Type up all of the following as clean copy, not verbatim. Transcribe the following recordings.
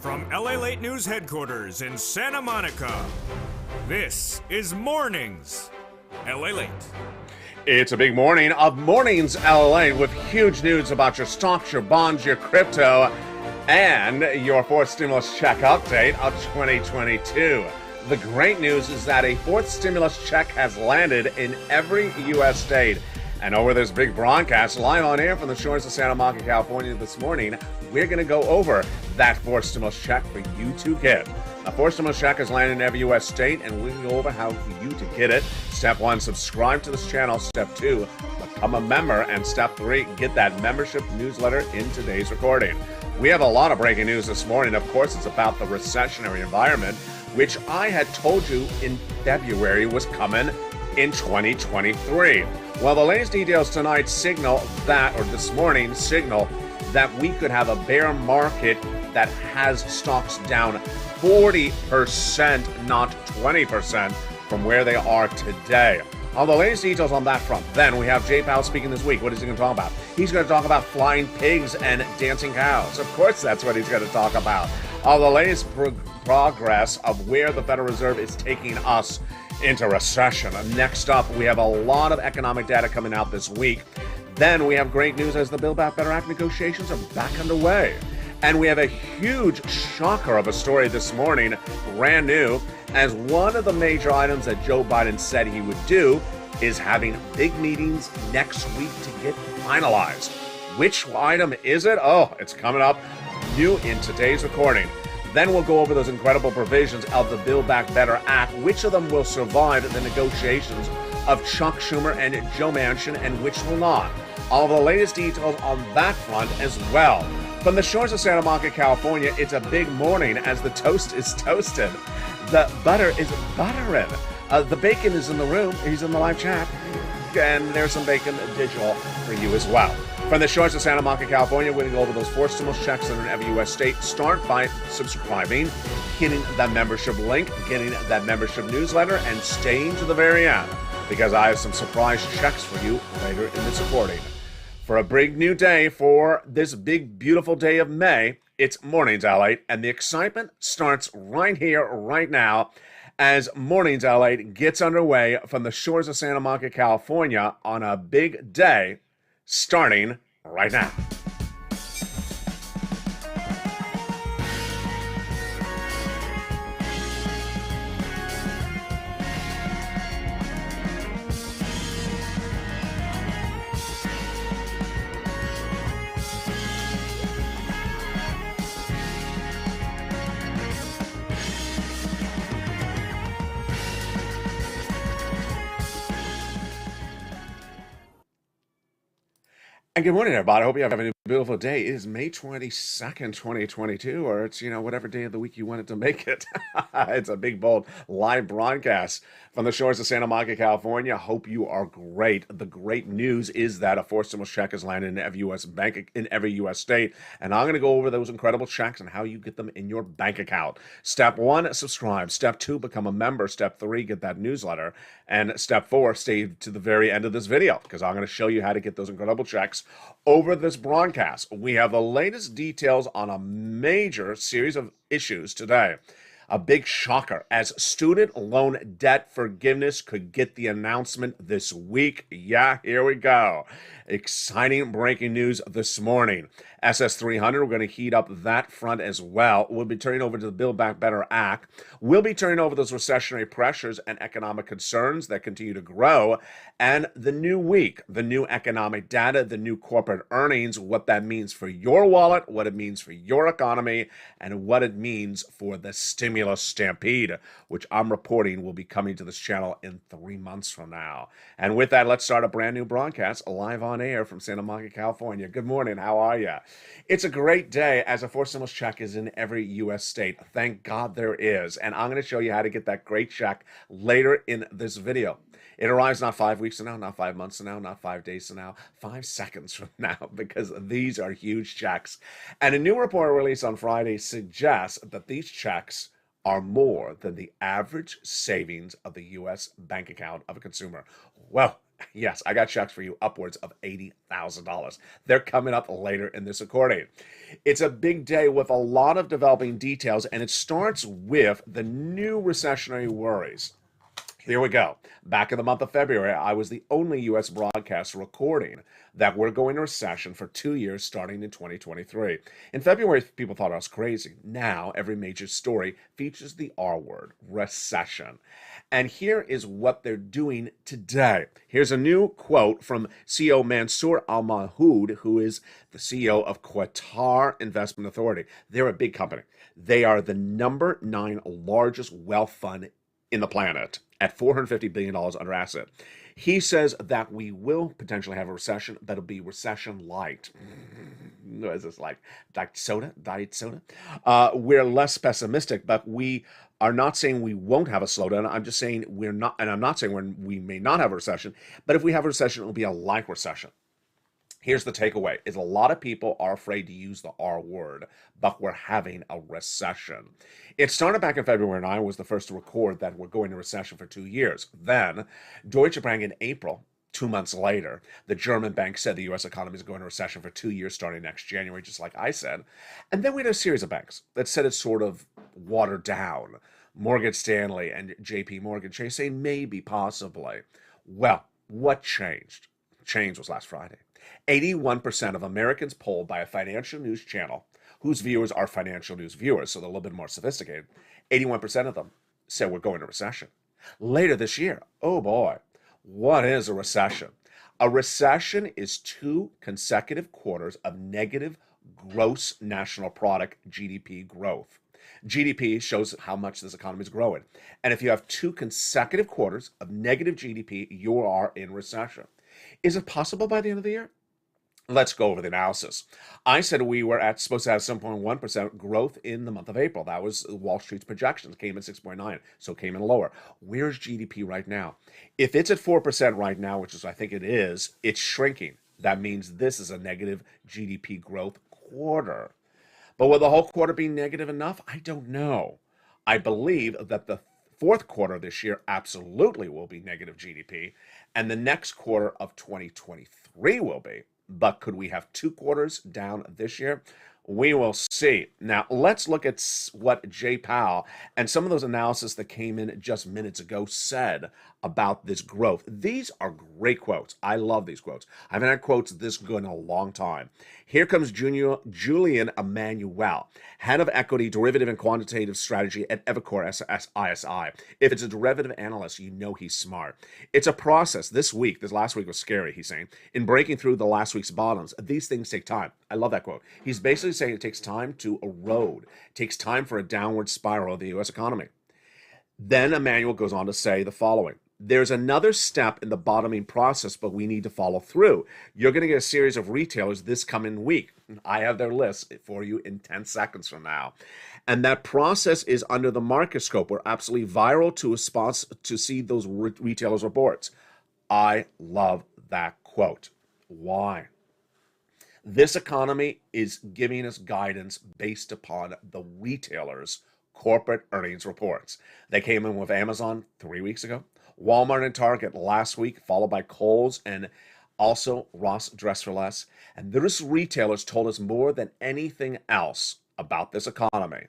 From LALATE News headquarters in Santa Monica, this is Mornings LALATE. It's a big morning of Mornings LALATE with huge news about your stocks, your bonds, your crypto, and your fourth stimulus check update of 2022. The great news is that a fourth stimulus check has landed in every U.S. state. And over this big broadcast, live on air from the shores of Santa Monica, California this morning, we're going to go over that fourth stimulus check for you to get. A fourth stimulus check has landed in every U.S. state, and we'll go over how for you to get it. Step 1, subscribe to this channel. Step 2, become a member. And Step 3, get that membership newsletter in today's recording. We have a lot of breaking news this morning. Of course, it's about the recessionary environment, which I had told you in February was coming in 2023. Well, the latest details tonight signal that, or this morning signal that we could have a bear market that has stocks down 40%, not 20% from where they are today. On the latest details on that front, then we have Jay Powell speaking this week. What is he going to talk about? He's going to talk about flying pigs and dancing cows. Of course, that's what he's going to talk about. On the latest progress of where the Federal Reserve is taking us into recession. Next up, we have a lot of economic data coming out this week. Then we have great news as the Build Back Better Act negotiations are back underway. And we have a huge shocker of a story this morning, brand new, as one of the major items that Joe Biden said he would do is having big meetings next week to get finalized. Which item is it? Oh, it's coming up new in today's recording. Then we'll go over those incredible provisions of the Build Back Better Act. Which of them will survive the negotiations of Chuck Schumer and Joe Manchin, and which will not? All the latest details on that front as well. From the shores of Santa Monica, California, it's a big morning as the toast is toasted. The butter is buttering. The bacon is in the room. He's in the live chat. And there's some bacon digital for you as well. From the shores of Santa Monica, California, we're going to go over those four stimulus checks that are in every U.S. state. Start by subscribing, hitting that membership link, getting that membership newsletter, and staying to the very end, because I have some surprise checks for you later in this recording. For a big new day, for this big, beautiful day of May, it's Mornings LALATE, and the excitement starts right here, right now, as Mornings LALATE gets underway from the shores of Santa Monica, California, on a big day, starting right now. And good morning, everybody. I hope you have a beautiful day. It is May 22nd, 2022, or it's, whatever day of the week you want it to make it. It's a big, bold live broadcast from the shores of Santa Monica, California. Hope you are great. The great news is that a fourth stimulus check has landed in every U.S. bank, in every U.S. state, and I'm going to go over those incredible checks and how you get them in your bank account. Step 1, subscribe. Step 2, become a member. Step 3, get that newsletter. And Step 4, stay to the very end of this video, because I'm going to show you how to get those incredible checks over this broadcast. We have the latest details on a major series of issues today. A big shocker as student loan debt forgiveness could get the announcement this week. Yeah, here we go. Exciting breaking news this morning. SS300, we're going to heat up that front as well. We'll be turning over to the Build Back Better Act. We'll be turning over those recessionary pressures and economic concerns that continue to grow. And the new week, the new economic data, the new corporate earnings, what that means for your wallet, what it means for your economy, and what it means for the stimulus stampede, which I'm reporting will be coming to this channel in 3 months from now. And with that, let's start a brand new broadcast live on air from Santa Monica, California. Good morning. How are you? It's a great day as a fourth stimulus check is in every U.S. state. Thank God there is. And I'm going to show you how to get that great check later in this video. It arrives not 5 weeks from now, not 5 months from now, not 5 days from now, 5 seconds from now, because these are huge checks. And a new report released on Friday suggests that these checks are more than the average savings of the U.S. bank account of a consumer. Well, Yes, I got checks for you upwards of $80,000. They're coming up later in this recording. It's a big day with a lot of developing details, and it starts with the new recessionary worries. Here we go. Back in the month of February, I was the only U.S. broadcaster recording that we're going to recession for 2 years starting in 2023. In February, people thought I was crazy. Now, every major story features the R word, recession. And here is what they're doing today. Here's a new quote from CEO Mansour Al Mahmoud, who is the CEO of Qatar Investment Authority. They're a big company. They are the number 9 largest wealth fund in the planet at $450 billion under asset. He says that we will potentially have a recession, but it'll be recession light. What is this, like diet soda? We're less pessimistic, but we are not saying we won't have a slowdown. I'm just saying we're not, and I'm not saying we may not have a recession, but if we have a recession, it'll be a light recession. Here's the takeaway is a lot of people are afraid to use the R word, but we're having a recession. It started back in February, and I was the first to record that we're going to recession for 2 years. Then Deutsche Bank in April, 2 months later, the German bank said the U.S. economy is going to recession for 2 years starting next January, just like I said. And then we had a series of banks that said it's sort of watered down. Morgan Stanley and J.P. Morgan Chase say maybe, possibly. Well, what changed? Change was last Friday. 81% of Americans polled by a financial news channel, whose viewers are financial news viewers, so they're a little bit more sophisticated, 81% of them said we're going to recession. Later this year, oh boy, what is a recession? A recession is 2 consecutive quarters of negative gross national product, GDP growth. GDP shows how much this economy is growing. And if you have 2 consecutive quarters of negative GDP, you are in recession. Is it possible by the end of the year? Let's go over the analysis. I said we were supposed to have 7.1% growth in the month of April. That was Wall Street's projections. Came in 6.9, so it came in lower. Where's GDP right now? If it's at 4% right now, which is I think it is, it's shrinking. That means this is a negative GDP growth quarter. But will the whole quarter be negative enough? I don't know. I believe that the fourth quarter of this year absolutely will be negative GDP, and the next quarter of 2023 will be. But could we have 2 quarters down this year? We will see. Now, let's look at what Jay Powell and some of those analysis that came in just minutes ago said about this growth. These are great quotes. I love these quotes. I haven't had quotes this good in a long time. Here comes Julian Emmanuel, head of equity, derivative, and quantitative strategy at Evercore ISI. If it's a derivative analyst, you know he's smart. It's a process. This last week was scary, he's saying. In breaking through the last week's bottoms, these things take time. I love that quote. He's basically saying it takes time to erode. It takes time for a downward spiral of the U.S. economy. Then Emmanuel goes on to say the following. There's another step in the bottoming process, but we need to follow through. You're going to get a series of retailers this coming week. I have their list for you in 10 seconds from now. And that process is under the market scope. We're absolutely viral to a response to see those retailers' reports. I love that quote. Why? This economy is giving us guidance based upon the retailers' corporate earnings reports. They came in with Amazon 3 weeks ago, Walmart and Target last week, followed by Kohl's and also Ross Dress for Less. And those retailers told us more than anything else about this economy.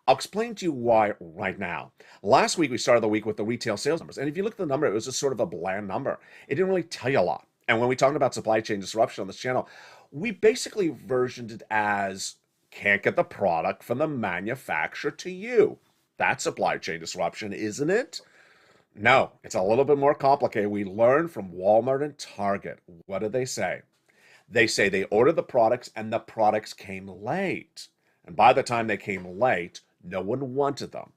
I'll explain to you why right now. Last week, we started the week with the retail sales numbers. And if you look at the number, it was just sort of a bland number. It didn't really tell you a lot. And when we talk about supply chain disruption on this channel, we basically versioned it as can't get the product from the manufacturer to you. That's supply chain disruption, isn't it? No, it's a little bit more complicated. We learned from Walmart and Target. What did they say? They say they ordered the products and the products came late. And by the time they came late, no one wanted them.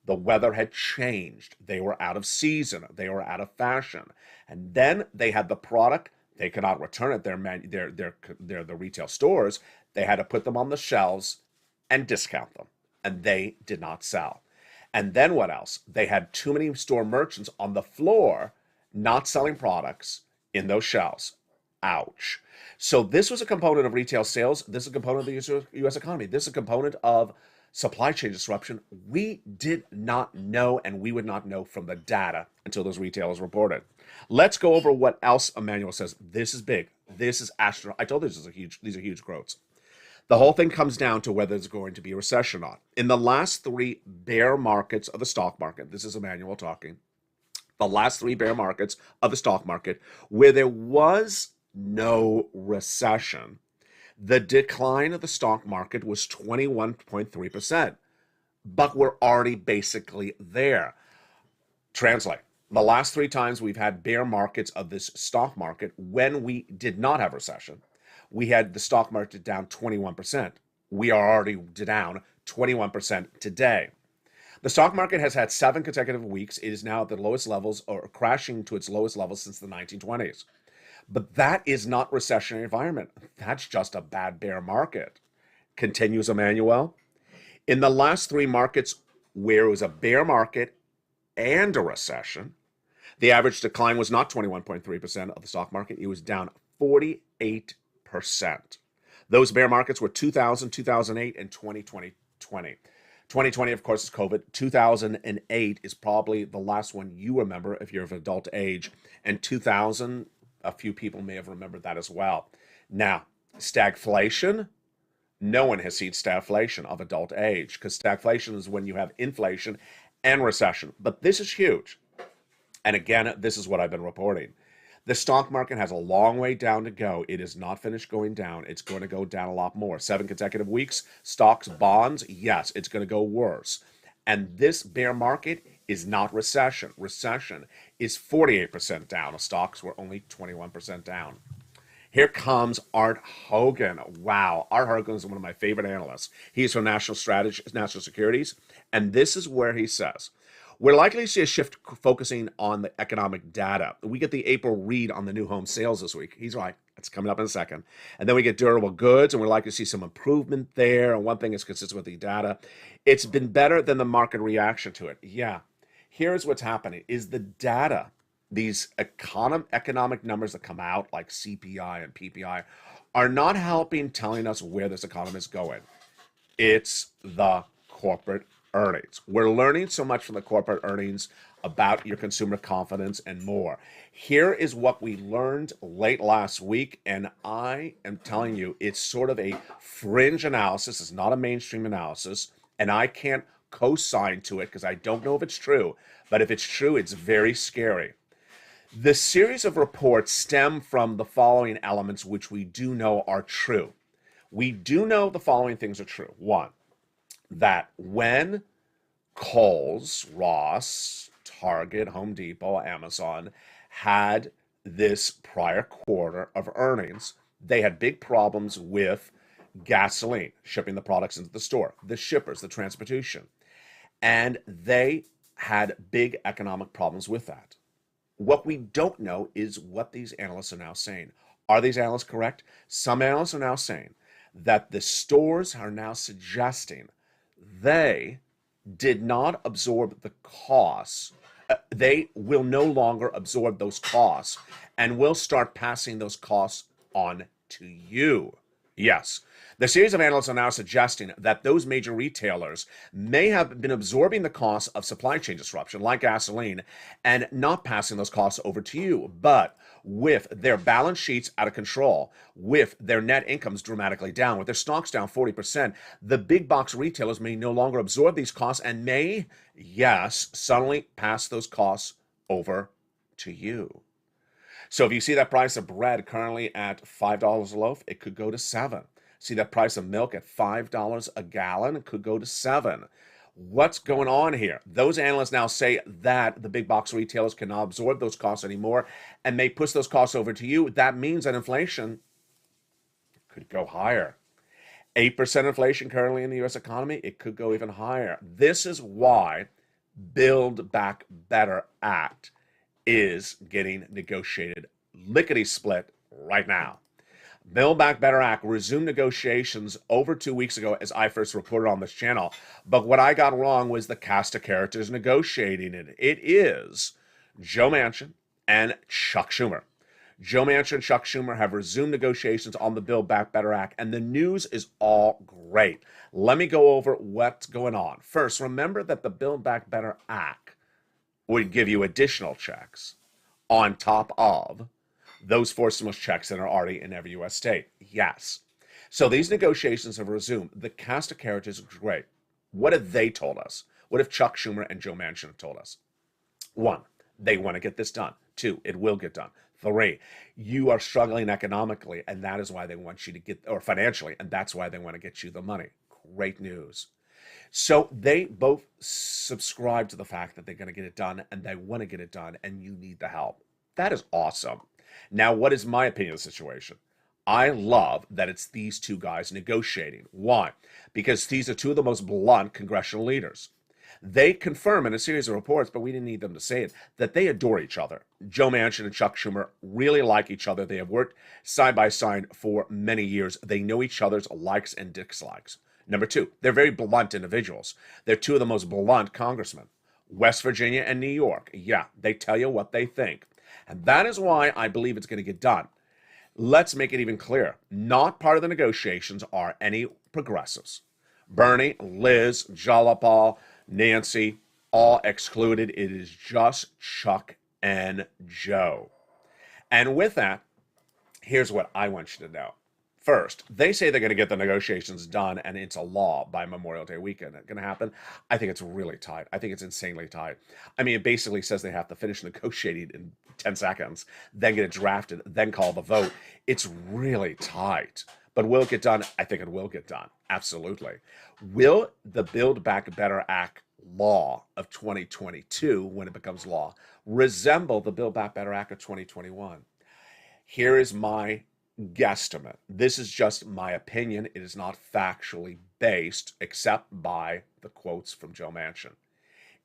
The weather had changed. They were out of season. They were out of fashion. And then they had the product. They could not return it. They're the retail stores. They had to put them on the shelves and discount them. And they did not sell. And then what else? They had too many store merchants on the floor not selling products in those shelves. Ouch. So this was a component of retail sales. This is a component of the U.S. economy. This is a component of Supply chain disruption, we did not know, and we would not know from the data until those retailers reported. Let's go over what else Emmanuel says. This is big. This is astronomical. I told you these are huge growths. The whole thing comes down to whether there's going to be a recession or not. In the last three bear markets of the stock market, this is Emmanuel talking, the last three bear markets of the stock market, where there was no recession, the decline of the stock market was 21.3%. But we're already basically there. Translate. The last three times we've had bear markets of this stock market, when we did not have recession, we had the stock market down 21%. We are already down 21% today. The stock market has had 7 consecutive weeks. It is now at the lowest levels, or crashing to its lowest levels since the 1920s. But that is not recessionary environment. That's just a bad bear market. Continues Emmanuel. In the last three markets where it was a bear market and a recession, the average decline was not 21.3% of the stock market. It was down 48%. Those bear markets were 2000, 2008, and 2020. 2020, of course, is COVID. 2008 is probably the last one you remember if you're of adult age. And 2000, a few people may have remembered that as well. Now, stagflation, no one has seen stagflation of adult age, because stagflation is when you have inflation and recession. But this is huge. And again, this is what I've been reporting. The stock market has a long way down to go. It is not finished going down. It's going to go down a lot more. 7 consecutive weeks. Stocks, bonds, yes, it's going to go worse. And this bear market is not recession. Recession is 48% down. Stocks were only 21% down. Here comes Art Hogan. Wow, Art Hogan is one of my favorite analysts. He's from National Securities, and this is where he says, we're likely to see a shift focusing on the economic data. We get the April read on the new home sales this week. He's right. It's coming up in a second. And then we get durable goods, and we're likely to see some improvement there. And one thing is consistent with the data. It's been better than the market reaction to it. Yeah. Here's what's happening is the data, these economic numbers that come out like CPI and PPI, are not helping telling us where this economy is going. It's the corporate earnings. We're learning so much from the corporate earnings about your consumer confidence and more. Here is what we learned late last week, and I am telling you, it's sort of a fringe analysis. It's not a mainstream analysis, and I can't co-sign to it because I don't know if it's true, but if it's true, it's very scary. The series of reports stem from the following elements, which we do know are true. We do know the following things are true. One, that when Kohl's, Ross, Target, Home Depot, Amazon had this prior quarter of earnings, they had big problems with gasoline, shipping the products into the store, the shippers, the transportation, and they had big economic problems with that. What we don't know is what these analysts are now saying. Are these analysts correct? Some analysts are now saying that the stores are now suggesting they did not absorb the costs. They will no longer absorb those costs and will start passing those costs on to you. Yes, the series of analysts are now suggesting that those major retailers may have been absorbing the costs of supply chain disruption, like gasoline, and not passing those costs over to you. But with their balance sheets out of control, with their net incomes dramatically down, with their stocks down 40%, the big box retailers may no longer absorb these costs and may, yes, suddenly pass those costs over to you. So if you see that price of bread currently at $5 a loaf, it could go to $7. See that price of milk at $5 a gallon, it could go to $7. What's going on here? Those analysts now say that the big box retailers cannot absorb those costs anymore and may push those costs over to you. That means that inflation could go higher. 8% inflation currently in the U.S. economy, it could go even higher. This is why Build Back Better Act is getting negotiated lickety-split right now. Build Back Better Act resumed negotiations over 2 weeks ago, as I first reported on this channel. But what I got wrong was the cast of characters negotiating it. It is Joe Manchin and Chuck Schumer. Joe Manchin and Chuck Schumer have resumed negotiations on the Build Back Better Act, and the news is all great. Let me go over what's going on. First, remember that the Build Back Better Act would give you additional checks on top of those four stimulus checks that are already in every U.S. state. Yes. So these negotiations have resumed. The cast of characters is great. What have they told us? What have Chuck Schumer and Joe Manchin have told us? 1, they want to get this done. 2, it will get done. 3, you are struggling economically, and that is why they want you to get, or financially, and that's why they want to get you the money. Great news. So they both subscribe to the fact that they're going to get it done, and they want to get it done, and you need the help. That is awesome. Now, what is my opinion of the situation? I love that it's these two guys negotiating. Why? Because these are two of the most blunt congressional leaders. They confirm in a series of reports, but we didn't need them to say it, that they adore each other. Joe Manchin and Chuck Schumer really like each other. They have worked side by side for many years. They know each other's likes and dislikes. Number 2, they're very blunt individuals. They're two of the most blunt congressmen. West Virginia and New York. Yeah, they tell you what they think. And that is why I believe it's going to get done. Let's make it even clearer. Not part of the negotiations are any progressives. Bernie, Liz, Jalopal, Nancy, all excluded. It is just Chuck and Joe. And with that, here's what I want you to know. First, they say they're going to get the negotiations done and it's a law by Memorial Day weekend. It's going to happen. I think it's really tight. I think it's insanely tight. I mean, it basically says they have to finish negotiating in 10 seconds, then get it drafted, then call the vote. It's really tight. But will it get done? I think it will get done. Absolutely. Will the Build Back Better Act law of 2022, when it becomes law, resemble the Build Back Better Act of 2021? Here is my guesstimate. This is just my opinion. It is not factually based, except by the quotes from Joe Manchin.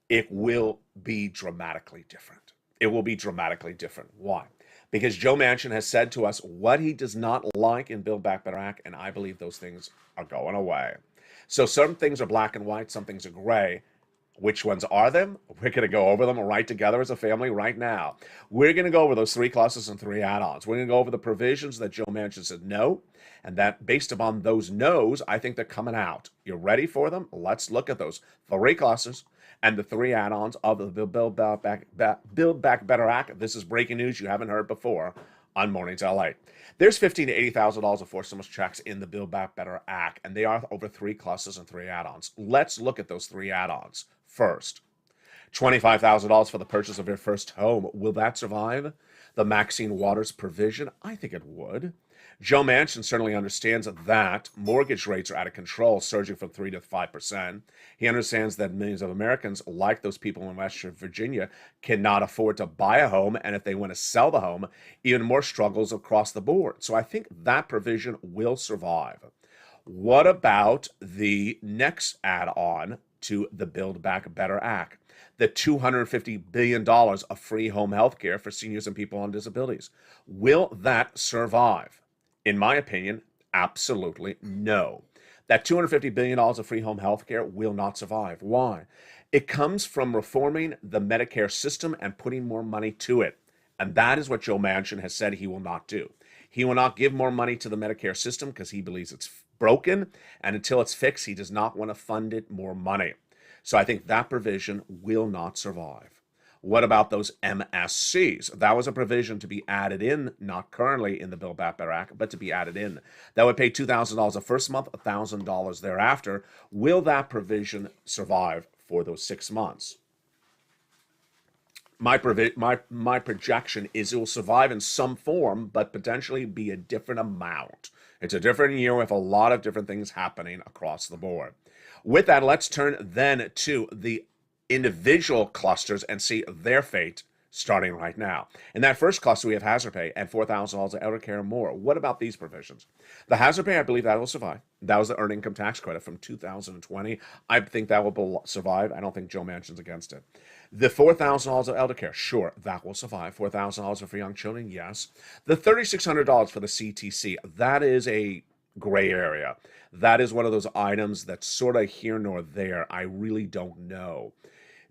It will be dramatically different. It will be dramatically different. Why? Because Joe Manchin has said to us what he does not like in Build Back Better Act, and I believe those things are going away. So some things are black and white, some things are gray. Which ones are them? We're going to go over them right together as a family right now. We're going to go over those 3 clauses and 3 add-ons. We're going to go over the provisions that Joe Manchin said no, and that based upon those no's, I think they're coming out. You're ready for them? Let's look at those 3 clauses and the 3 add-ons of the Build Back Better Act. This is breaking news you haven't heard before on Mornings LA. There's $15,000 to $80,000 of forced stimulus checks in the Build Back Better Act, and they are over 3 clauses and 3 add-ons. Let's look at those 3 add-ons. First, $25,000 for the purchase of your first home. Will that survive the Maxine Waters provision? I think it would. Joe Manchin certainly understands that mortgage rates are out of control, surging from 3 to 5%. He understands that millions of Americans, like those people in West Virginia, cannot afford to buy a home, and if they want to sell the home, even more struggles across the board. So I think that provision will survive. What about the next add-on to the Build Back Better Act? The $250 billion of free home health care for seniors and people on disabilities. Will that survive? In my opinion, absolutely no. That $250 billion of free home health care will not survive. Why? It comes from reforming the Medicare system and putting more money to it. And that is what Joe Manchin has said he will not do. He will not give more money to the Medicare system because he believes it's broken, and until it's fixed, he does not want to fund it more money. So I think that provision will not survive. What about those MSCs? That was a provision to be added in, not currently in the Build Back Better Act, but to be added in. That would pay $2,000 the first month, $1,000 thereafter. Will that provision survive for those 6 months? My projection is it will survive in some form, but potentially be a different amount. It's a different year with a lot of different things happening across the board. With that, let's turn then to the individual clusters and see their fate starting right now. In that first cluster, we have hazard pay and $4,000 of elder care and more. What about these provisions? The hazard pay, I believe that will survive. That was the earned income tax credit from 2020. I think that will survive. I don't think Joe Manchin's against it. The $4,000 of elder care, sure, that will survive. $4,000 for young children, yes. The $3,600 for the CTC, that is a gray area. That is one of those items that's sort of here nor there. I really don't know.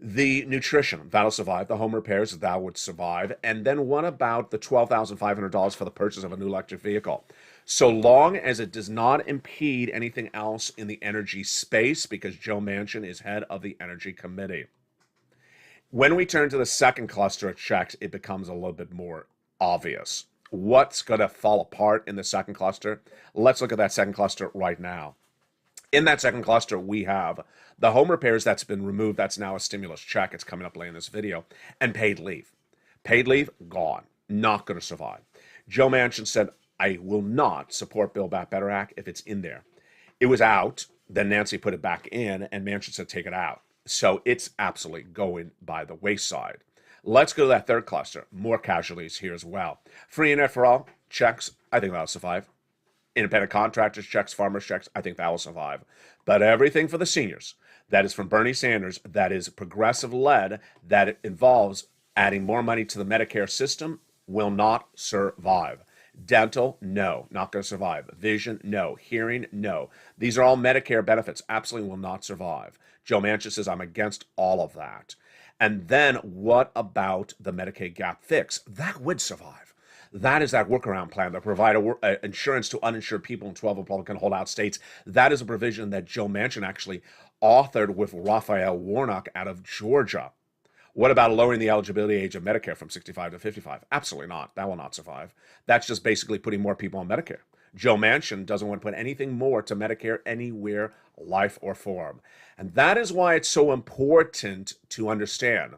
The nutrition, that'll survive. The home repairs, that would survive. And then what about the $12,500 for the purchase of a new electric vehicle? So long as it does not impede anything else in the energy space, because Joe Manchin is head of the Energy Committee. When we turn to the second cluster of checks, it becomes a little bit more obvious. What's going to fall apart in the second cluster? Let's look at that second cluster right now. In that second cluster, we have the home repairs that's been removed. That's now a stimulus check. It's coming up later in this video. And paid leave. Paid leave, gone. Not going to survive. Joe Manchin said, I will not support Build Back Better Act if it's in there. It was out. Then Nancy put it back in, and Manchin said, take it out. So it's absolutely going by the wayside. Let's go to that third cluster. More casualties here as well. Free internet for all, checks, I think that'll survive. Independent contractors checks, farmers checks, I think that will survive. But everything for the seniors, that is from Bernie Sanders, that is progressive-led, that involves adding more money to the Medicare system, will not survive. Dental, no, not going to survive. Vision, no. Hearing, no. These are all Medicare benefits, absolutely will not survive. Joe Manchin says, I'm against all of that. And then what about the Medicaid gap fix? That would survive. That is that workaround plan that provide insurance to uninsured people in 12 Republican holdout states. That is a provision that Joe Manchin actually authored with Raphael Warnock out of Georgia. What about lowering the eligibility age of Medicare from 65 to 55? Absolutely not. That will not survive. That's just basically putting more people on Medicare. Joe Manchin doesn't want to put anything more to Medicare anywhere, life or form. And that is why it's so important to understand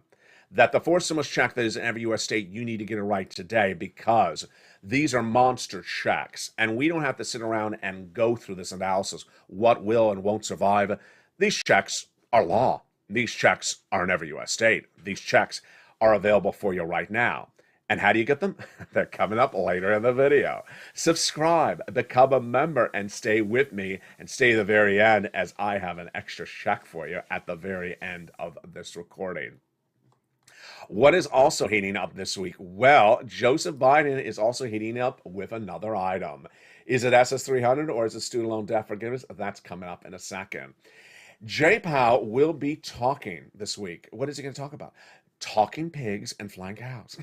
that the fourth stimulus check that is in every U.S. state, you need to get it right today, because these are monster checks. And we don't have to sit around and go through this analysis, what will and won't survive. These checks are law. These checks are in every U.S. state. These checks are available for you right now. And how do you get them? They're coming up later in the video. Subscribe, become a member, and stay with me, and stay to the very end, as I have an extra check for you at the very end of this recording. What is also heating up this week? Well, Joseph Biden is also heating up with another item. Is it SS300 or is it student loan debt forgiveness? That's coming up in a second. Jay Powell will be talking this week. What is he going to talk about? Talking pigs and flying cows.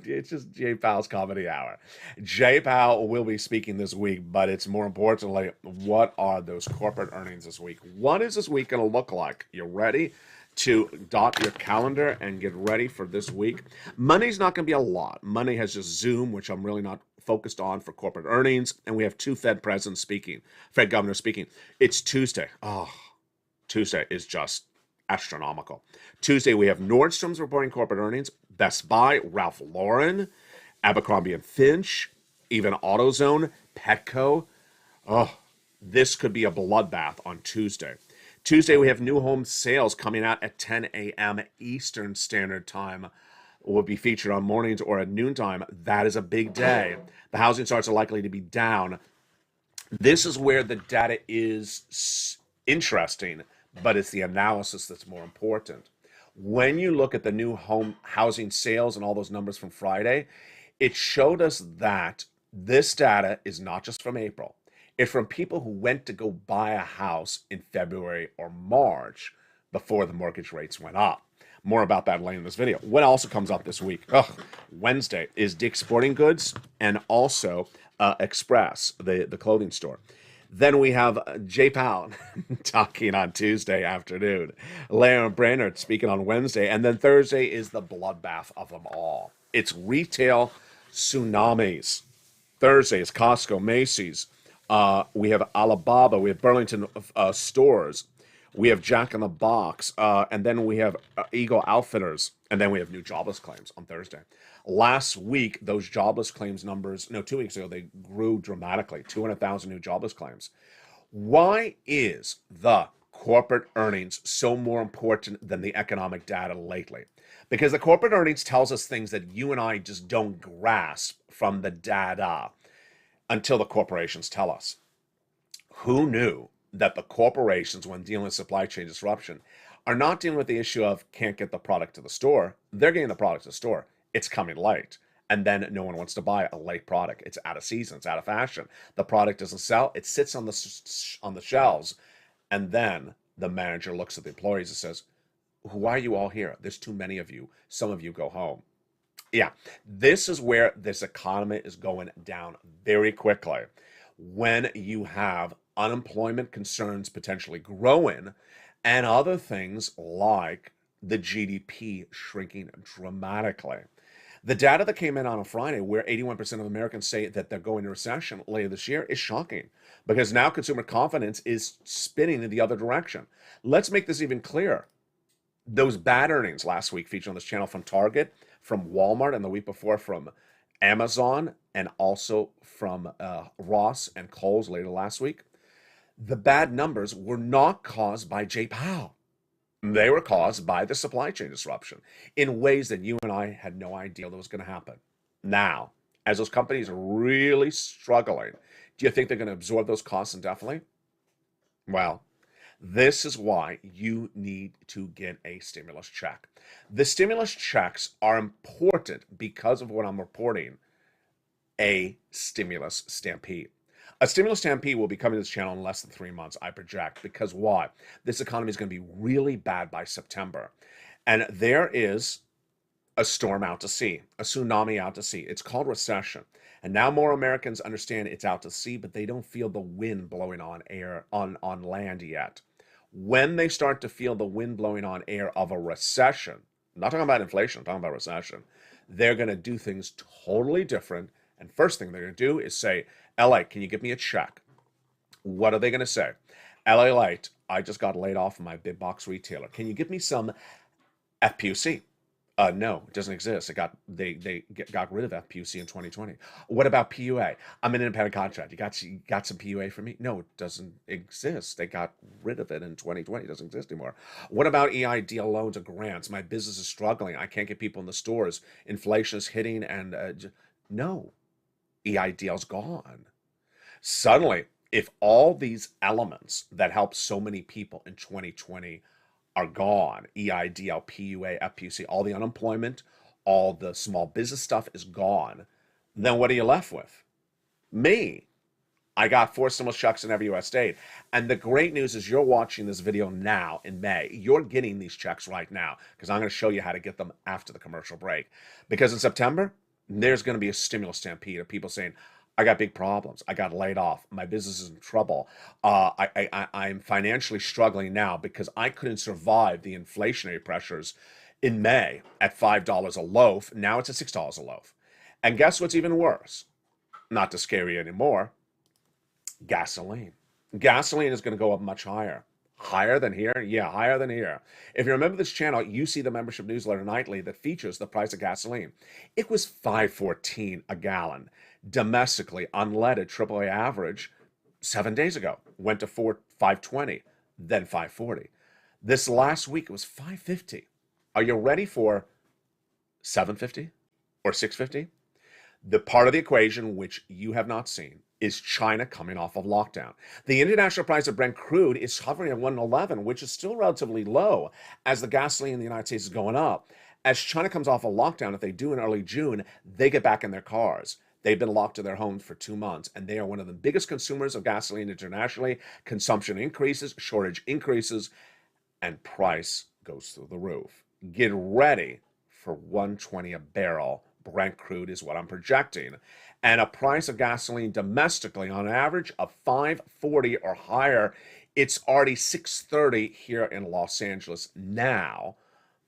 It's just Jay Powell's comedy hour. Jay Powell will be speaking this week, but it's more importantly, what are those corporate earnings this week? What is this week going to look like? You ready to dot your calendar and get ready for this week? Money's not going to be a lot. Money has just Zoom, which I'm really not focused on for corporate earnings. And we have two Fed presidents speaking, Fed governors speaking. It's Tuesday. Oh, Tuesday is just astronomical. Tuesday, we have Nordstrom's reporting corporate earnings, Best Buy, Ralph Lauren, Abercrombie & Finch, even AutoZone, Petco. Oh, this could be a bloodbath on Tuesday. Tuesday, we have new home sales coming out at 10 a.m. Eastern Standard Time. Will be featured on mornings or at noontime. That is a big day. The housing starts are likely to be down. This is where the data is interesting, but it's the analysis that's more important. When you look at the new home housing sales and all those numbers from Friday, it showed us that this data is not just from April. It's from people who went to go buy a house in February or March before the mortgage rates went up. More about that later in this video. What also comes up this week? Wednesday is Dick's Sporting Goods and also Express, the clothing store. Then we have Jay Powell talking on Tuesday afternoon. Larry Brainerd speaking on Wednesday. And then Thursday is the bloodbath of them all. It's retail tsunamis. Thursday is Costco, Macy's. We have Alibaba. We have Burlington stores. We have Jack in the Box. And then we have Eagle Outfitters. And then we have new jobless claims on Thursday. Last week, those jobless claims numbers, 2 weeks ago, they grew dramatically, 200,000 new jobless claims. Why is the corporate earnings so more important than the economic data lately? Because the corporate earnings tells us things that you and I just don't grasp from the data until the corporations tell us. Who knew that the corporations, when dealing with supply chain disruption, are not dealing with the issue of can't get the product to the store? They're getting the product to the store. It's coming late. And then no one wants to buy a late product. It's out of season. It's out of fashion. The product doesn't sell. It sits on the shelves. And then the manager looks at the employees and says, Why are you all here? There's too many of you. Some of you go home. Yeah, this is where this economy is going down very quickly. When you have unemployment concerns potentially growing and other things like the GDP shrinking dramatically. The data that came in on a Friday, where 81% of Americans say that they're going into recession later this year, is shocking because now consumer confidence is spinning in the other direction. Let's make this even clearer. Those bad earnings last week featured on this channel from Target, from Walmart, and the week before from Amazon, and also from Ross and Kohl's later last week. The bad numbers were not caused by Jay Powell. They were caused by the supply chain disruption in ways that you and I had no idea that was going to happen. Now, as those companies are really struggling, do you think they're going to absorb those costs indefinitely? Well, this is why you need to get a stimulus check. The stimulus checks are important because of what I'm reporting, a stimulus stampede. A stimulus stampede will be coming to this channel in less than 3 months, I project. Because why? This economy is going to be really bad by September. And there is a storm out to sea, a tsunami out to sea. It's called recession. And now more Americans understand it's out to sea, but they don't feel the wind blowing on air on land yet. When they start to feel the wind blowing on air of a recession, I'm not talking about inflation, I'm talking about recession, they're going to do things totally different. And first thing they're going to do is say, LA, can you give me a check? What are they going to say? LALATE, I just got laid off from my big box retailer. Can you give me some FPUC? No, it doesn't exist. They got rid of FPUC in 2020. What about PUA? I'm an independent contractor. You got some PUA for me? No, it doesn't exist. They got rid of it in 2020. It doesn't exist anymore. What about EIDL loans or grants? My business is struggling. I can't get people in the stores. Inflation is hitting, and no, EIDL's gone. Suddenly, if all these elements that helped so many people in 2020 are gone, EIDL, PUA, FPUC, all the unemployment, all the small business stuff is gone, then what are you left with? Me. I got 4 stimulus checks in every U.S. state. And the great news is you're watching this video now in May. You're getting these checks right now because I'm going to show you how to get them after the commercial break. Because in September, there's going to be a stimulus stampede of people saying, I got big problems. I got laid off. My business is in trouble. I'm financially struggling now because I couldn't survive the inflationary pressures in May at $5 a loaf. Now it's at $6 a loaf. And guess what's even worse? Not to scare you anymore. Gasoline. Gasoline is going to go up much higher. Higher than here? Yeah, higher than here. If you remember this channel, you see the membership newsletter nightly that features the price of gasoline. It was $5.14 a gallon. Domestically, unleaded AAA average 7 days ago went to $5.20, then $5.40. This last week it was $5.50. Are you ready for $7.50 or $6.50? The part of the equation which you have not seen is China coming off of lockdown. The international price of Brent crude is hovering at 111, which is still relatively low as the gasoline in the United States is going up. As China comes off of lockdown, if they do in early June, they get back in their cars. They've been locked to their homes for 2 months, and they are one of the biggest consumers of gasoline internationally. Consumption increases, shortage increases, and price goes through the roof. Get ready for 120 a barrel. Brent crude is what I'm projecting. And a price of gasoline domestically on average of $5.40 or higher. It's already $6.30 here in Los Angeles now,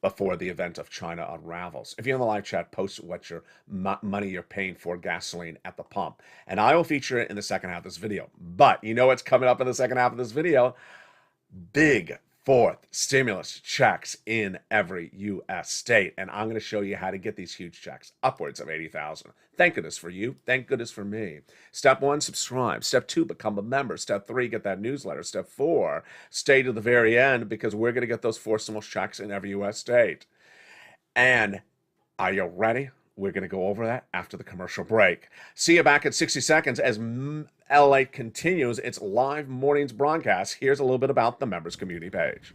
before the event of China unravels. If you're in the live chat, post what your money you're paying for gasoline at the pump. And I will feature it in the second half of this video. But you know what's coming up in the second half of this video? Big fourth stimulus checks in every U.S. state. And I'm going to show you how to get these huge checks, upwards of $80,000. Thank goodness for you. Thank goodness for me. Step 1, subscribe. Step 2, become a member. Step 3, get that newsletter. Step 4, stay to the very end because we're going to get those 4 stimulus checks in every U.S. state. And are you ready? We're going to go over that after the commercial break. See you back in 60 seconds as LALATE continues its live mornings broadcast. Here's a little bit about the members community page.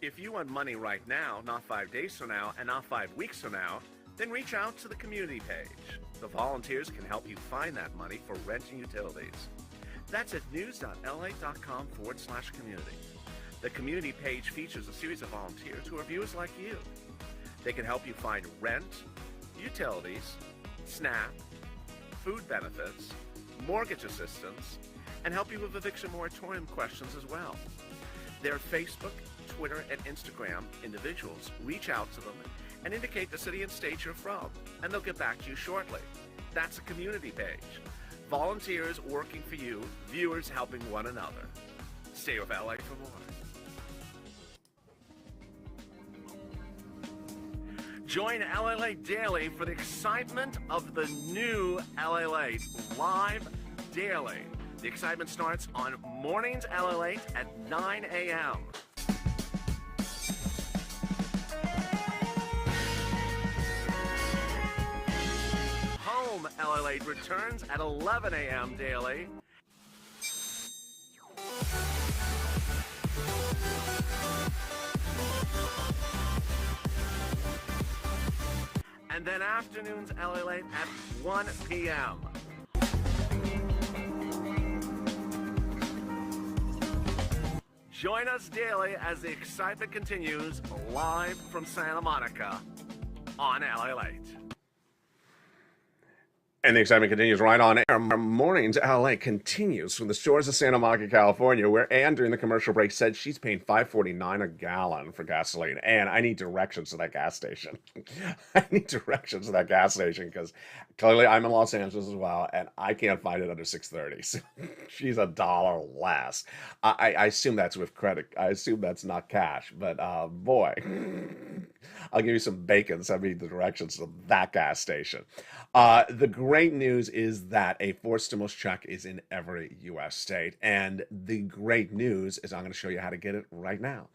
If you want money right now, not 5 days from now, and not 5 weeks from now, then reach out to the community page. The volunteers can help you find that money for rent and utilities. That's at news.la.com/community. The community page features a series of volunteers who are viewers like you. They can help you find rent, utilities, SNAP, food benefits, mortgage assistance, and help you with eviction moratorium questions as well. Their Facebook, Twitter, and Instagram individuals reach out to them and indicate the city and state you're from, and they'll get back to you shortly. That's a community page. Volunteers working for you, viewers helping one another. Stay with LA for more. Join LALATE Daily for the excitement of the new LALATE live daily. The excitement starts on Mornings LALATE at 9 a.m. Home LALATE returns at 11 a.m. daily. And then afternoons LALATE at 1 p.m. Join us daily as the excitement continues live from Santa Monica on LALATE. And the excitement continues right on air. Mornings LA continues from the shores of Santa Monica, California, where Ann during the commercial break said she's paying $5.49 a gallon for gasoline. And I need directions to that gas station. I need directions to that gas station because clearly I'm in Los Angeles as well, and I can't find it under $6.30. So she's $1 less. I assume that's with credit. I assume that's not cash. But boy, I'll give you some bacon. Send me the directions to that gas station. The great news is that a forced stimulus check is in every U.S. state. And the great news is I'm going to show you how to get it right now.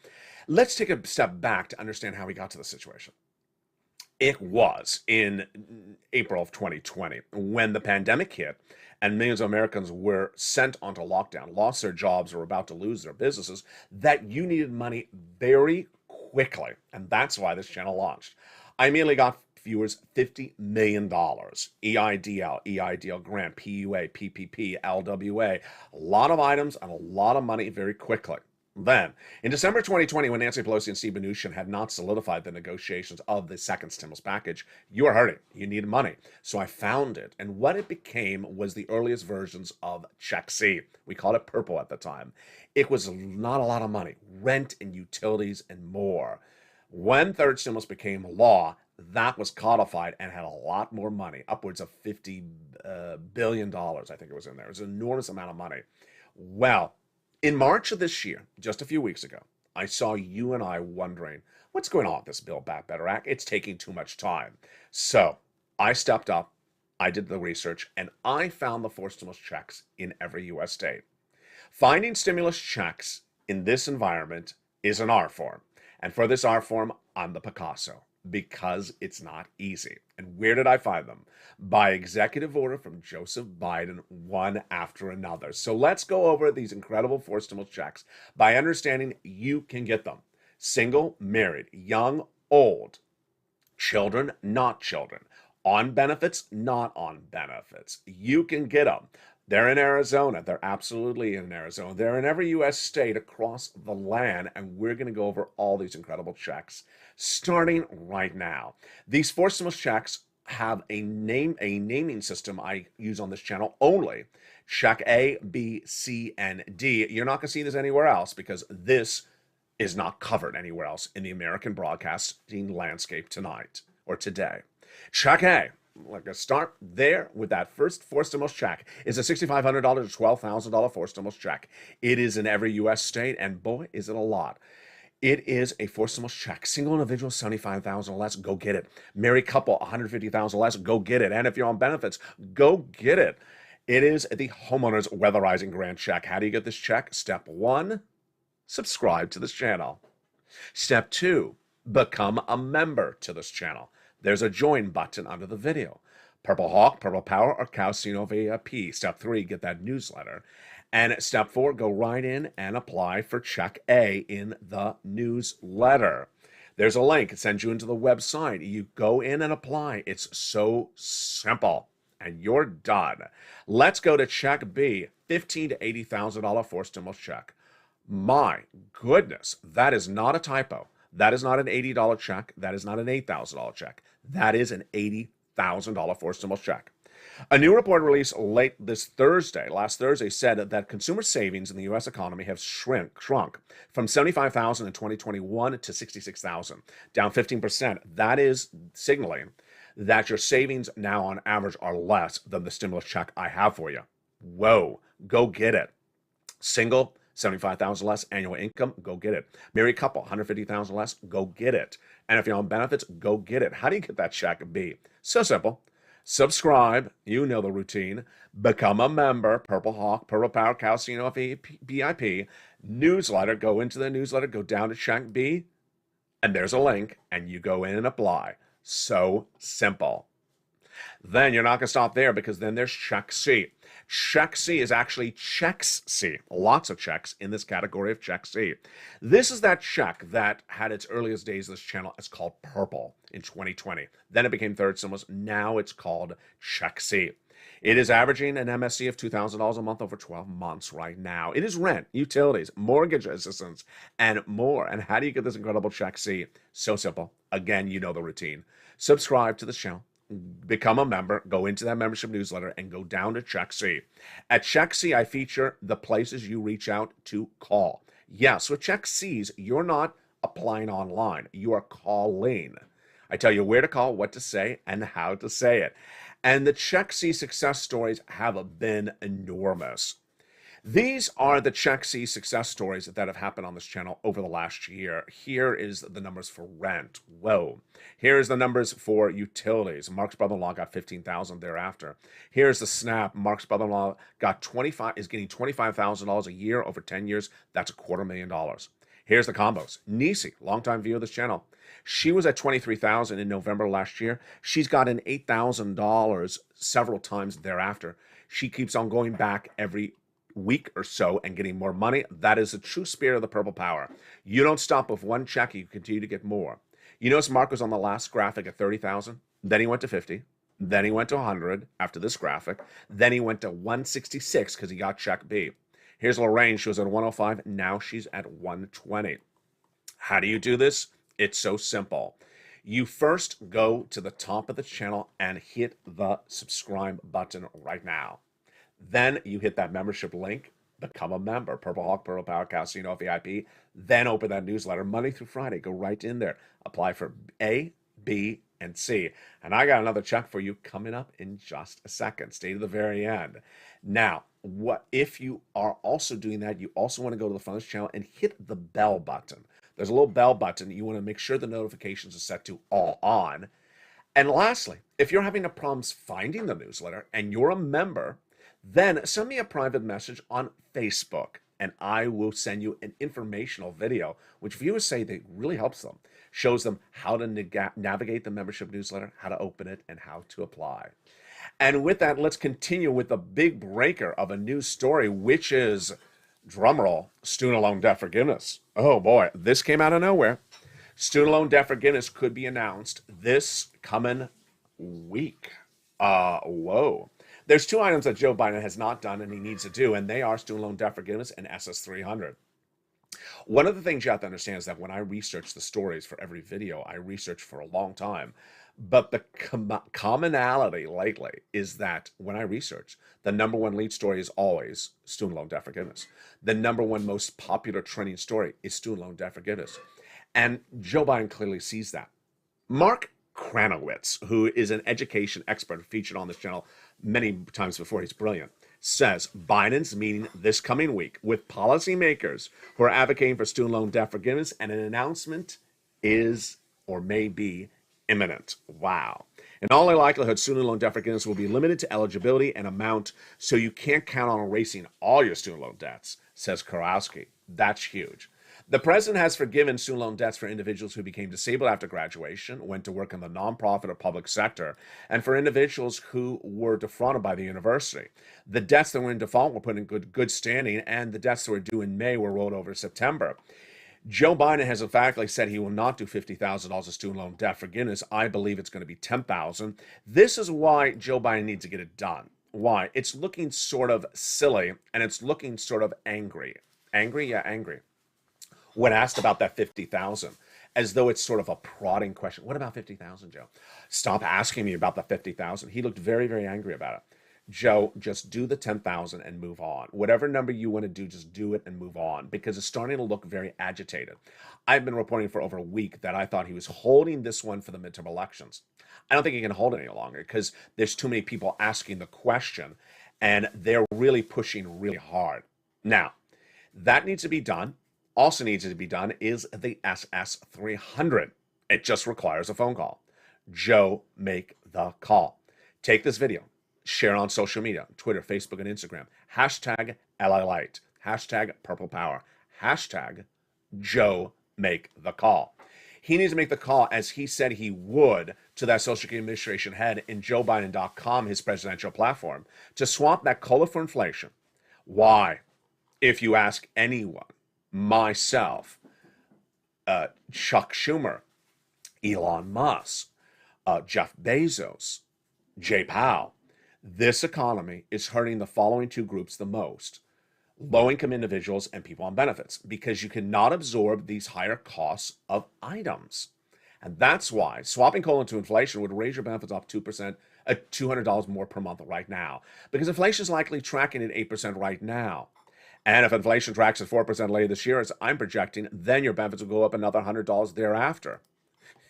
Let's take a step back to understand how we got to the situation. It was in April of 2020 when the pandemic hit and millions of Americans were sent onto lockdown, lost their jobs, or were about to lose their businesses, that you needed money very quickly. And that's why this channel launched. I immediately got viewers $50 million. EIDL, EIDL grant, PUA, PPP, LWA, a lot of items and a lot of money very quickly. Then, in December 2020, when Nancy Pelosi and Steve Mnuchin had not solidified the negotiations of the second stimulus package, you were hurting. You needed money. So I found it. And what it became was the earliest versions of Check C. We called it Purple at the time. It was not a lot of money. Rent and utilities and more. When third stimulus became law, that was codified and had a lot more money, upwards of $50 billion, I think it was in there. It was an enormous amount of money. Well, in March of this year, just a few weeks ago, I saw you and I wondering, what's going on with this Build Back Better Act? It's taking too much time. So I stepped up, I did the research, and I found the forced stimulus checks in every U.S. state. Finding stimulus checks in this environment is an art form. And for this art form, I'm the Picasso, because it's not easy. And where did I find them? By executive order from Joseph Biden, one after another. So let's go over these incredible forced stimulus checks by understanding you can get them. Single, married, young, old, children, not children, on benefits, not on benefits. You can get them. They're in Arizona. They're absolutely in Arizona. They're in every U.S. state across the land, and we're going to go over all these incredible checks starting right now. These forced stimulus checks have a naming system I use on this channel only. Check A, B, C, and D. You're not going to see this anywhere else because this is not covered anywhere else in the American broadcasting landscape tonight or today. Check A. Like a start there with that first forced stimulus check is a $6,500 to $12,000 forced stimulus check. It is in every U.S. state, and boy, is it a lot. It is a forced stimulus check. Single individual, $75,000 or less, go get it. Married couple, $150,000 or less, go get it. And if you're on benefits, go get it. It is the homeowner's weatherizing grant check. How do you get this check? Step 1, subscribe to this channel. Step 2, become a member to this channel. There's a join button under the video. Purple Hawk, Purple Power, or Calcino VIP. Step 3, get that newsletter. And step 4, go right in and apply for Check A in the newsletter. There's a link. It sends you into the website. You go in and apply. It's so simple. And you're done. Let's go to Check B, $15,000 to $80,000 forced stimulus check. My goodness, that is not a typo. That is not an $80 check. That is not an $8,000 check. That is an $80,000 forced stimulus check. A new report released last Thursday, said that consumer savings in the U.S. economy have shrunk from 75,000 in 2021 to 66,000, down 15%. That is signaling that your savings now on average are less than the stimulus check I have for you. Whoa, go get it. Single, 75,000 less annual income, go get it. Married couple, 150,000 less, go get it. And if you're on benefits, go get it. How do you get that check? B. So simple. Subscribe, you know the routine. Become a member, Purple Hawk, Purple Power, Calcino VIP, newsletter. Go into the newsletter, go down to check B, and there's a link, and you go in and apply. So simple. Then you're not going to stop there, because then there's check C. Check C is actually checks C. Lots of checks in this category of check C. This is that check that had its earliest days of this channel. It's called Purple in 2020. Then it became Third Stimulus. Now it's called check C. It is averaging an MSC of $2,000 a month over 12 months right now. It is rent, utilities, mortgage assistance, and more. And how do you get this incredible check C? So simple. Again, you know the routine. Subscribe to this channel. Become a member, go into that membership newsletter, and go down to Check C. At Check C, I feature the places you reach out to call. Yes, with Check C's, you're not applying online. You are calling. I tell you where to call, what to say, and how to say it. And the Check C success stories have been enormous. These are the Check C success stories that have happened on this channel over the last year. Here is the numbers for rent. Whoa. Here's the numbers for utilities. Mark's brother-in-law got $15,000 thereafter. Here's the SNAP. Mark's brother-in-law is getting $25,000 a year over 10 years. That's $250,000. Here's the combos. Nisi, longtime viewer of this channel. She was at $23,000 in November last year. She's gotten $8,000 several times thereafter. She keeps on going back every week or so and getting more money. That is the true spirit of the Purple Power. You don't stop with one check, you continue to get more. You notice Mark was on the last graphic at 30,000, then he went to 50, then he went to 100 after this graphic, then he went to 166 because he got check B. Here's Lorraine, she was at 105, now she's at 120. How do you do this? It's so simple. You first go to the top of the channel and hit the subscribe button right now. Then you hit that membership link, become a member, Purple Hawk, Purple Power, Casino VIP, then open that newsletter Monday through Friday. Go right in there. Apply for A, B, and C. And I got another check for you coming up in just a second. Stay to the very end. Now, what if you are also doing that, you also want to go to the front of this channel and hit the bell button. There's a little bell button. You want to make sure the notifications are set to all on. And lastly, if you're having a problems finding the newsletter and you're a member, then send me a private message on Facebook, and I will send you an informational video, which viewers say that really helps them, shows them how to navigate the membership newsletter, how to open it, and how to apply. And with that, let's continue with the big breaker of a news story, which is, drumroll, student loan debt forgiveness. Oh boy, this came out of nowhere. Student loan debt forgiveness could be announced this coming week. Whoa. There's two items that Joe Biden has not done and he needs to do, and they are student loan debt forgiveness and SS300. One of the things you have to understand is that when I research the stories for every video, I research for a long time. But the commonality lately is that when I research, the number one lead story is always student loan debt forgiveness. The number one most popular trending story is student loan debt forgiveness. And Joe Biden clearly sees that. Mark Kranowitz, who is an education expert featured on this channel many times before, he's brilliant, says Biden's meeting this coming week with policymakers who are advocating for student loan debt forgiveness, and an announcement is or may be imminent. Wow. In all likelihood, student loan debt forgiveness will be limited to eligibility and amount, so you can't count on erasing all your student loan debts, says Karowski. That's huge. The president has forgiven student loan debts for individuals who became disabled after graduation, went to work in the nonprofit or public sector, and for individuals who were defrauded by the university. The debts that were in default were put in good standing, and the debts that were due in May were rolled over to September. Joe Biden has emphatically said he will not do $50,000 of student loan debt forgiveness. I believe it's going to be $10,000. This is why Joe Biden needs to get it done. Why? It's looking sort of silly, and it's looking sort of angry. Angry? Yeah, angry. When asked about that 50,000, as though it's sort of a prodding question. What about 50,000, Joe? Stop asking me about the 50,000. He looked very, very angry about it. Joe, just do the 10,000 and move on. Whatever number you want to do, just do it and move on, because it's starting to look very agitated. I've been reporting for over a week that I thought he was holding this one for the midterm elections. I don't think he can hold it any longer because there's too many people asking the question and they're really pushing really hard. Now, that needs to be done. Also needs to be done is the SS300. It just requires a phone call. Joe, make the call. Take this video, share on social media, Twitter, Facebook, and Instagram. Hashtag LALATE. Hashtag Purple Power. Hashtag Joe, make the call. He needs to make the call as he said he would to that Social Security Administration head in JoeBiden.com, his presidential platform, to swap that COLA for inflation. Why? If you ask anyone, myself, Chuck Schumer, Elon Musk, Jeff Bezos, Jay Powell, this economy is hurting the following two groups the most: low-income individuals and people on benefits, because you cannot absorb these higher costs of items. And that's why swapping coal into inflation would raise your benefits up 2%, $200 more per month right now, because inflation is likely tracking at 8% right now. And if inflation tracks at 4% later this year, as I'm projecting, then your benefits will go up another $100 thereafter.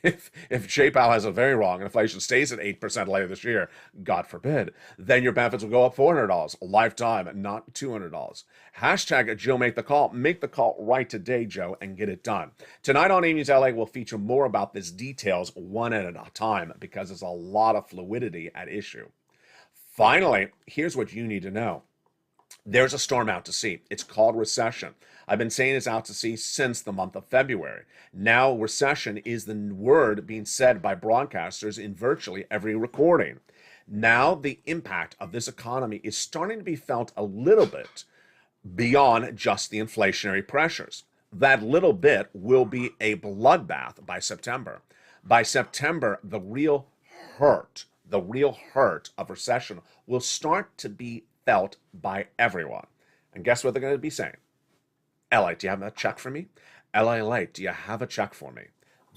If Jay Powell has it very wrong and inflation stays at 8% later this year, God forbid, then your benefits will go up $400 a lifetime and not $200. Hashtag Joe, make the call. Make the call right today, Joe, and get it done. Tonight on A-News LA, we'll feature more about these details one at a time, because there's a lot of fluidity at issue. Finally, here's what you need to know. There's a storm out to sea. It's called recession. I've been saying it's out to sea since the month of February. Now, recession is the word being said by broadcasters in virtually every recording. Now, the impact of this economy is starting to be felt a little bit beyond just the inflationary pressures. That little bit will be a bloodbath by September. By September, the real hurt of recession will start to be felt by everyone. And guess what they're going to be saying? LA, do you have a check for me? LALATE, do you have a check for me?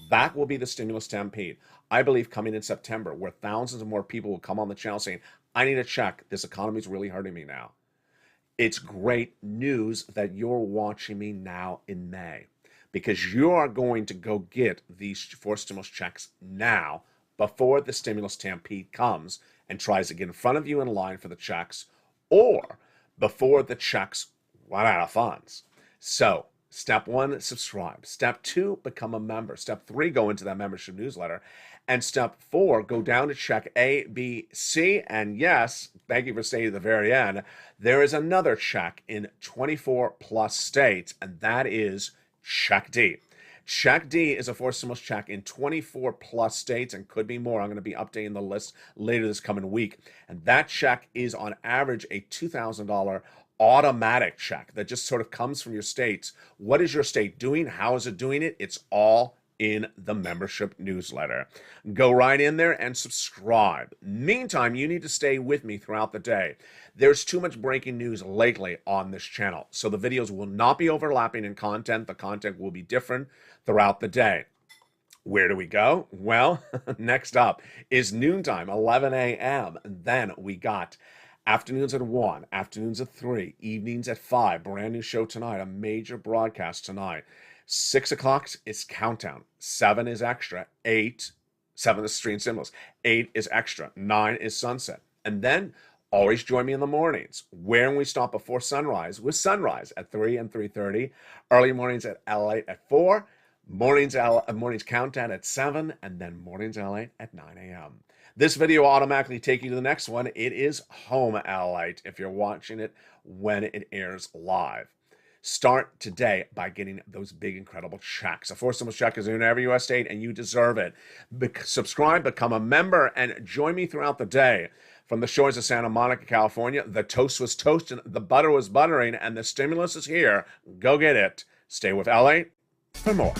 That will be the stimulus stampede, I believe, coming in September, where thousands of more people will come on the channel saying, I need a check. This economy is really hurting me now. It's great news that you're watching me now in May, because you are going to go get these 4 stimulus checks now before the stimulus stampede comes and tries to get in front of you in line for the checks, or before the checks run out of funds. So, step 1, subscribe. Step 2, become a member. Step 3, go into that membership newsletter. And step 4, go down to check A, B, C. And yes, thank you for staying to the very end. There is another check in 24 plus states, and that is check D. Check D is a 4 stimulus check in 24 plus states, and could be more. I'm going to be updating the list later this coming week. And that check is on average a $2,000 automatic check that just sort of comes from your states. What is your state doing? How is it doing it? It's all in the membership newsletter. Go right in there and subscribe. Meantime, you need to stay with me throughout the day. There's too much breaking news lately on this channel, so the videos will not be overlapping in content. The content will be different throughout the day. Where do we go? Well, next up is noontime, 11 a.m. Then we got afternoons at 1, afternoons at 3, evenings at 5. Brand new show tonight, a major broadcast tonight. 6 o'clock is countdown. 7 is extra. 7 is stream symbols. 8 is extra. 9 is sunset. And then always join me in the mornings, where we stop before sunrise with sunrise at 3 and 3:30. Early mornings at LALATE at 4. Mornings countdown at 7. And then mornings LALATE at 9 a.m. This video will automatically take you to the next one. It is home LALATE if you're watching it when it airs live. Start today by getting those big, incredible checks. A 4 stimulus check is in every U.S. state, and you deserve it. Subscribe, become a member, and join me throughout the day. From the shores of Santa Monica, California, the toast was toasting, the butter was buttering, and the stimulus is here. Go get it. Stay with LA for more.